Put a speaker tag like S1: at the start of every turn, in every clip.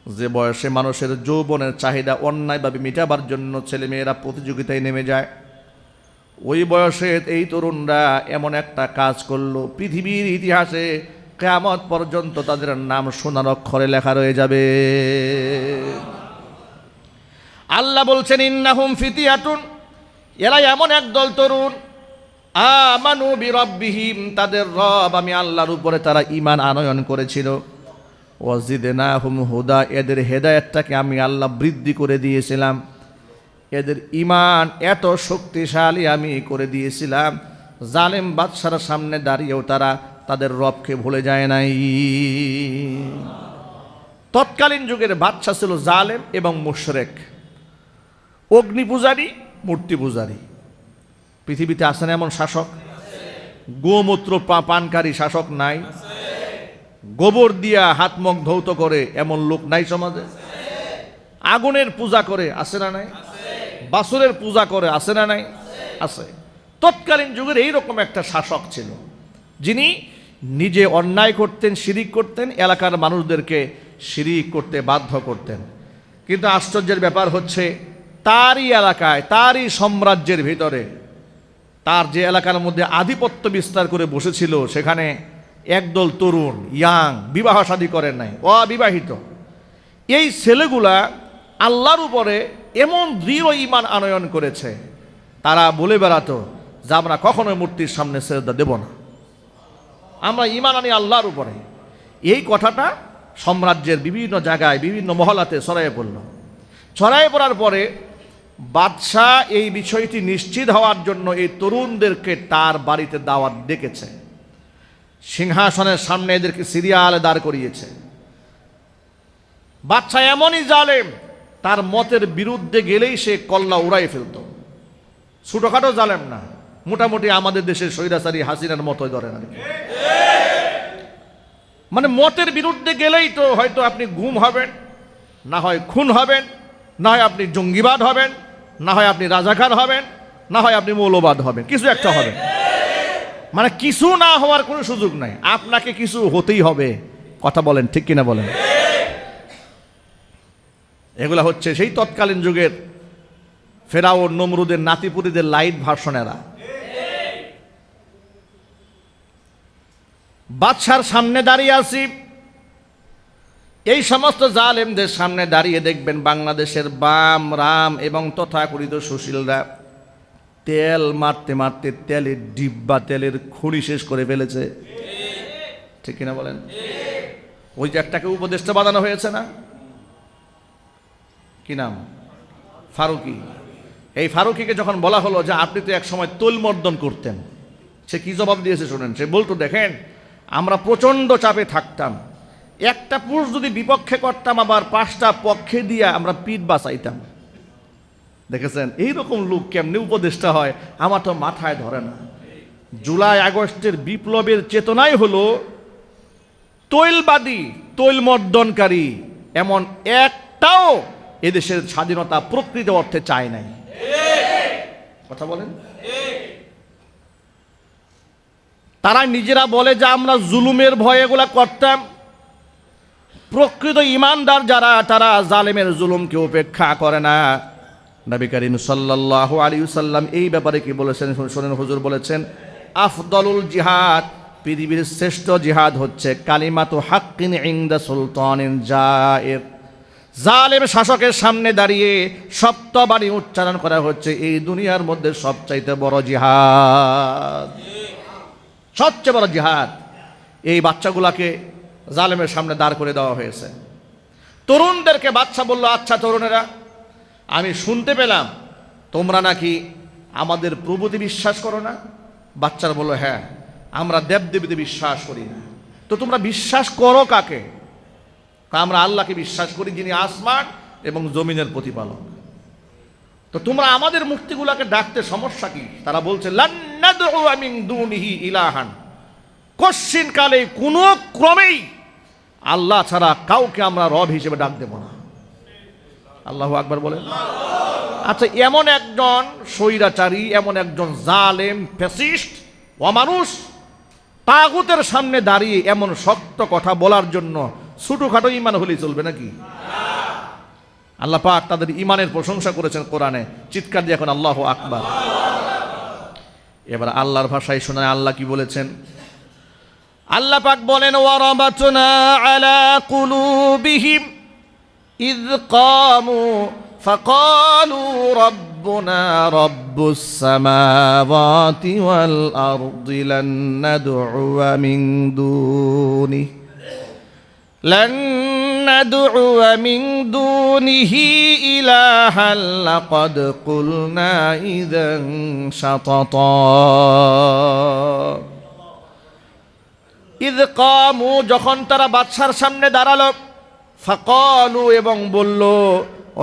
S1: যে বয়সে মানুষের যৌবনের চাহিদা অন্যায়ভাবে মেটাবার জন্য ছেলেমেয়েরা প্রতিযোগিতায় নেমে যায়, ওই বয়সে এই তরুণরা এমন একটা কাজ করলো, পৃথিবীর ইতিহাসে কিয়ামত পর্যন্ত তাদের নাম সোনার অক্ষরে লেখা রয়ে যাবে। আল্লাহ বলছেন, ইন্নাহুম ফিতিয়াতুন, এরা এমন একদল তরুণ, আমানু বিরাব্বিহিম, তাদের রব আমি আল্লাহর উপরে তারা ঈমান আনয়ন করেছিল, ওয়াজিদনাহুম হুদা, এদের হেদায়েতটাকে আমি আল্লাহ বৃদ্ধি করে দিয়েছিলাম, এদের ঈমান এত শক্তিশালী আমি করে দিয়েছিলাম, জালেম বাদশার সামনে দাঁড়িয়েও তারা তাদের রবকে ভুলে যায় নাই। তৎকালীন যুগের বাদশা ছিল জালেম এবং মুশরিক, অগ্নি পূজারী, মূর্তি পূজারী। পৃথিবীতে আছেন এমন শাসক? গোমূত্র পানকারী শাসক নাই? গোবর দিয়া হাত মুখ ধৌত করে এমন লোক নাই সমাজে? আগুনের পূজা করে আছে না নাই? বাছুরের পূজা করে আছে না নাই? আছে। তৎকালীন যুগের এইরকম একটা শাসক ছিল, যিনি নিজে অন্যায় করতেন, শিরিক করতেন, এলাকার মানুষদেরকে শিরিক করতে বাধ্য করতেন। কিন্তু আশ্চর্যের ব্যাপার হচ্ছে, তারই এলাকায়, তারই সাম্রাজ্যের ভিতরে, তার যে এলাকার মধ্যে আধিপত্য বিস্তার করে বসেছিল, সেখানে একদল তরুণ ইয়াং, বিবাহ শাদী করেন নাই, অবিবাহিত, এই ছেলেগুলা আল্লাহর উপরে এমন দৃঢ় ঈমান আনয়ন করেছে, তারা বলে বেড়াতো যে আমরা কখনোই মূর্তির সামনে সেজদা দেব না, আমরা ঈমান আনি আল্লাহর উপরে। এই কথাটা সাম্রাজ্যের বিভিন্ন জায়গায়, বিভিন্ন মহলাতে ছড়াইয়ে পড়ল। ছড়াইয়ে পড়ার পরে বাদশাহ এই বিষয়টি নিশ্চিত হওয়ার জন্য এই তরুণদেরকে তার বাড়িতে দাওয়াত ডেকেছে, সিংহাসনের সামনে এদেরকে সিরিয়ালে দাঁড় করিয়েছে। বাদশাহ এমনই জালেম, তার মতের বিরুদ্ধে গেলেই সে কল্লা উড়াই ফেলত। ছোটখাটো জালেম না, মোটামুটি আমাদের দেশের স্বৈরাচারী হাসিনার মতোই ধরেন আর কি। মানে মতের বিরুদ্ধে গেলেই তো হয়তো আপনি গুম হবেন, না হয় খুন হবেন, না হয় আপনি জঙ্গিবাদ হবেন, না হয় আপনি রাজাকার হবেন, না হয় আপনি মৌলবাদ হবেন, কিছু একটা হবেন। মানে কিছু না হওয়ার কোনো সুযোগ নাই, আপনাকে কিছু হতেই হবে। কথা বলেন ঠিক কিনা বলেন? এগুলা হচ্ছে সেই তৎকালীন যুগের ফেরাউন, নমরুদের নাতিপুতিদের লাইট ভার্সনেরা। বাদশার সামনে দাঁড়িয়ে আছি, এই সমস্ত জালেমদের সামনে দাঁড়িয়ে দেখবেন বাংলাদেশের বাম, রাম এবং তথাকথিত সুশীলরা তেল মারতে মারতে তেলের ডিব্বা, তেলের খড়ি শেষ করে ফেলেছে। ঠিক কিনা বলেন? ওই যে একটাকে উপদেষ্টা বানানো হয়েছে না, কি নাম, ফারুকি। এই ফারুকিকে যখন বলা হলো যে আপনি তো এক সময় তৈলমর্দন করতেন, সে কি জবাব দিয়েছে শুনেন। সে বলতো, দেখেন আমরা প্রচণ্ড চাপে থাকতাম, একটা পুরুষ যদি বিপক্ষে করতাম, আবার 5টা পক্ষে দিয়ে আমরা পিঠ বাঁচাইতাম। দেখেছেন এইরকম লোক কেমনে উপদেষ্টা হয়, আমার তো মাথায় ধরে না। জুলাই আগস্টের বিপ্লবের চেতনাই হলো তৈলবাদী, তৈলমর্দনকারী এমন একটাও এদেশের স্বাধীনতা প্রকৃত অর্থে চায় নাই। কথা বলেন? তারা নিজেরা বলে যে আমরা জুলুমের ভয়ে এগুলা করতাম। প্রকৃত ঈমানদার যারা, তারা জালেমের জুলুমকে উপেক্ষা করে না। নবী করিম সাল্লাল্লাহু আলাইহি ওয়াসাল্লাম এই ব্যাপারে কি বলেছেন শুনেন। হুজুর বলেছেন, আফদলুল জিহাদ, পৃথিবীর শ্রেষ্ঠ জিহাদ হচ্ছে কালিমাতু হাক্কিন ইনদা সুলতানিন জায়ের। জালেম শাসকের সামনে দাঁড়িয়ে সত্যবাণী উচ্চারণ করা হচ্ছে এই দুনিয়ার মধ্যে সবচাইতে বড় জিহাদ, সবচেয়ে বড় জিহাদ। এই বাচ্চাগুলাকে জালেমের সামনে দাঁড় করে দেওয়া হয়েছে। তরুণদেরকে বাচ্চা বলল, আচ্ছা তরুণেরা, আমি শুনতে পেলাম তোমরা নাকি আমাদের প্রভুতে বিশ্বাস করো না। বাচ্চারা বলল, হ্যাঁ আমরা দেবদেবীতে বিশ্বাস করি না। তো তোমরা বিশ্বাস করো কাকে? আমরা আল্লাহকে বিশ্বাস করি, যিনি আসমান এবং জমিনের প্রতিপালক। তো তোমরা আমাদের মূর্তিগুলোকে ডাকতে সমস্যা কি? তারা বলছে, লান নাদউ মিন দুনিহি ইলাহান, কশ্চিন কালে কোনো ক্রমেই আল্লাহ ছাড়া কাউকে আমরা রব হিসেবে ডাক দেব না। আল্লাহু আকবার বলেন। আচ্ছা, এমন একজন স্বৈরাচারী, এমন একজন জালেম, ফ্যাসিস্ট, অমানুষ তাগুতের সামনে দাঁড়িয়ে এমন শক্ত কথা বলার জন্য ছোটখাটো ঈমান হলেই চলবে নাকি? আল্লাহ পাক তাদের ইমানের প্রশংসা করেছেন কোরআনে, চিৎকার দিয়ে এখন আল্লাহু আকবার। এবার আল্লাহর ভাষায় শোনায় আল্লাহ কি বলেছেন। আল্লাহ পাক বলেন, ওয়ারাবাতনা আলা কুলুবিহিম ইয কামু ফাকালু রাব্বুনা রাব্বুস সামাওয়াতি ওয়াল আরদি লান নাদউয়া মিন দুনিহি ইলাহান লাকাদ কুলনা ইযান শাতাতা। ইয কামু, যখন তারা বাদশার সামনে দাঁড়ালো, ফাকালু, এবং বলল,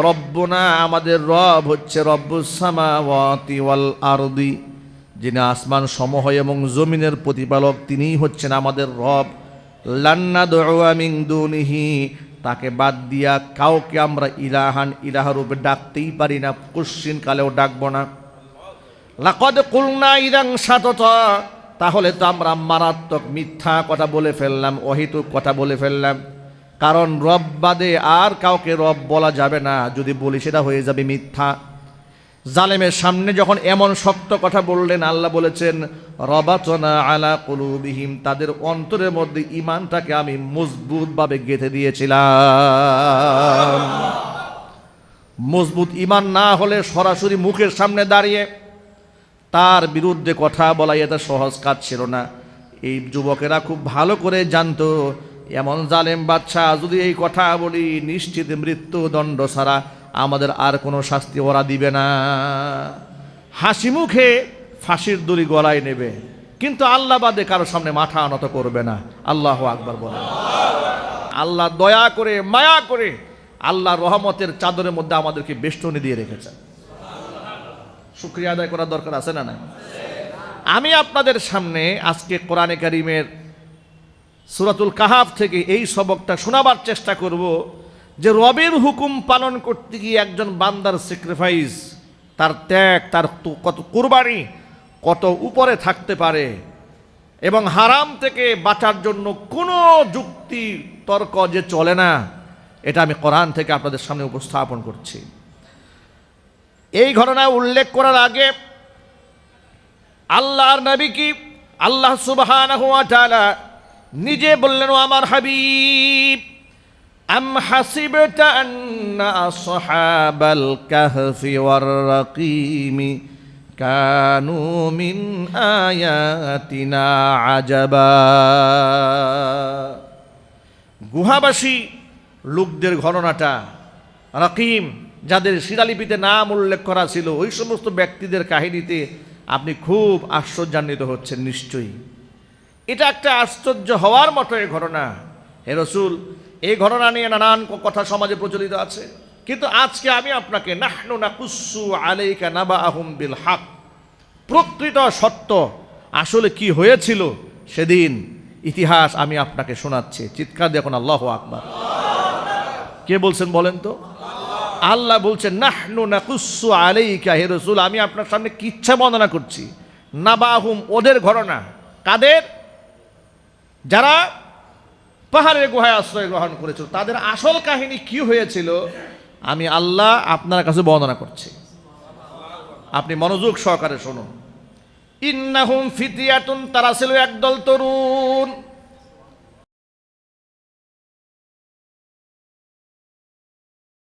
S1: রব্বুনা, আমাদের রব হচ্ছে রব্বুস সামাওয়াতি ওয়াল আরদি, যিনি আসমান সমূহ এবং জমিনের প্রতিপালক, তিনিই হচ্ছেন আমাদের রব। লান নাদউয়া মিন দুনিহি, তাকে বাদ দিয়া কাউকে আমরা ইলাহান, ইলাহা রূপে ডাকতেই পারি না, কুশ্চিন কালেও ডাকবো না। লাকাদ কুলনা ইযান শাতাতা, তাহলে তো আমরা মারাত্মক মিথ্যা কথা বলে ফেললাম, অহেতুক কথা বলে ফেললাম। কারণ রব বাদে আর কাউকে রব বলা যাবে না, যদি বলি সেটা হয়ে যাবে মিথ্যা। জালেমের সামনে যখন এমন শক্ত কথা বললেন, আল্লাহ বলেছেন, রবাতনা আলা কুলুবিহিম, তাদের অন্তরের মধ্যে ঈমানটাকে আমি মজবুতভাবে গেঁথে দিয়েছিলাম। মজবুত ঈমান না হলে সরাসরি মুখের সামনে দাঁড়িয়ে তার বিরুদ্ধে কথা বলাই এটা সহজ কাজ ছিল না। এই যুবকেরা খুব ভালো করে জানতো, এমন জালেম বাদশা যদি এই কথা বলি, নিশ্চিত মৃত্যুদণ্ড ছাড়া আমাদের আর কোনো শাস্তি ওরা দিবে না। হাসি মুখে ফাঁসির দড়ি গলায় নেবে, কিন্তু আল্লাহ বাদে কারো সামনে মাথা নত করবে না। আল্লাহু আকবার বলেন। আল্লাহ দয়া করে, মায়া করে, আল্লাহ রহমতের চাদরের মধ্যে আমাদেরকে বেষ্টনী দিয়ে রেখেছেন। শুকরিয়া আদায় করার দরকার আছে না? না। আমি আপনাদের সামনে আজকে কোরআনে কারীমের সূরাতুল কাহাফ থেকে এই সবকটা শোনাবার চেষ্টা করব, যে রবের হুকুম পালন করতে গিয়ে একজন বান্দার স্যাক্রিফাইস, তার ত্যাগ, তার কত কুরবানি কত উপরে থাকতে পারে, এবং হারাম থেকে বাঁচার জন্য কোনো যুক্তি তর্ক যে চলে না, এটা আমি কোরআন থেকে আপনাদের সামনে উপস্থাপন করছি। এই ঘটনা উল্লেখ করার আগে আল্লাহর নবী কি আল্লাহ সুবহানাহু ওয়া তাআলা নিজে বললেন, ও আমার হাবিব, আম হাসিবতা আন্না আসহাবাল কাহফি ওয়ার রাকিমি কানু মিন আয়াতিনা আজাবা। গুহাবাসী লোকদের ঘটনাটা, রাকিম, যাদের শিলালিপিতে নাম উল্লেখ করা ছিল, ওই সমস্ত ব্যক্তিদের কাহিনীতে আপনি খুব আশ্চর্যান্বিত হচ্ছেন নিশ্চয়ই। এটা একটা আশ্চর্য হওয়ার মতো এই ঘটনা। হে রাসূল, এই ঘটনা নিয়ে নানান কথা সমাজে প্রচলিত আছে, কিন্তু আজকে আমি আপনাকে নাহনু নাকুসু আলাইকা নাবাআহুম বিল হক, প্রকৃত সত্য আসলে কি হয়েছিল সেদিন ইতিহাস আমি আপনাকে শোনাচ্ছি। চিৎকার দেখুন আল্লাহু আকবার। কে বলছেন বলেন তো? আল্লাহ বলছেন, নাহনু নাকুসু আলাইকা, হে রাসূল, আমি আপনার সামনে কিচ্ছা বর্ণনা করছি। নাবাহুম, ওদের ঘটনা। কাদের? যারা পাহাড়ের গুহায় আশ্রয় গ্রহণ করেছিল, তাদের আসল কাহিনী কি হয়েছিল আমি আল্লাহ আপনার কাছে বর্ণনা করছি। আপনি মনোযোগ সহকারে শুনুন। ইন্নাহুম ফিতিয়াতুন, তারা ছিল একদল তরুণ।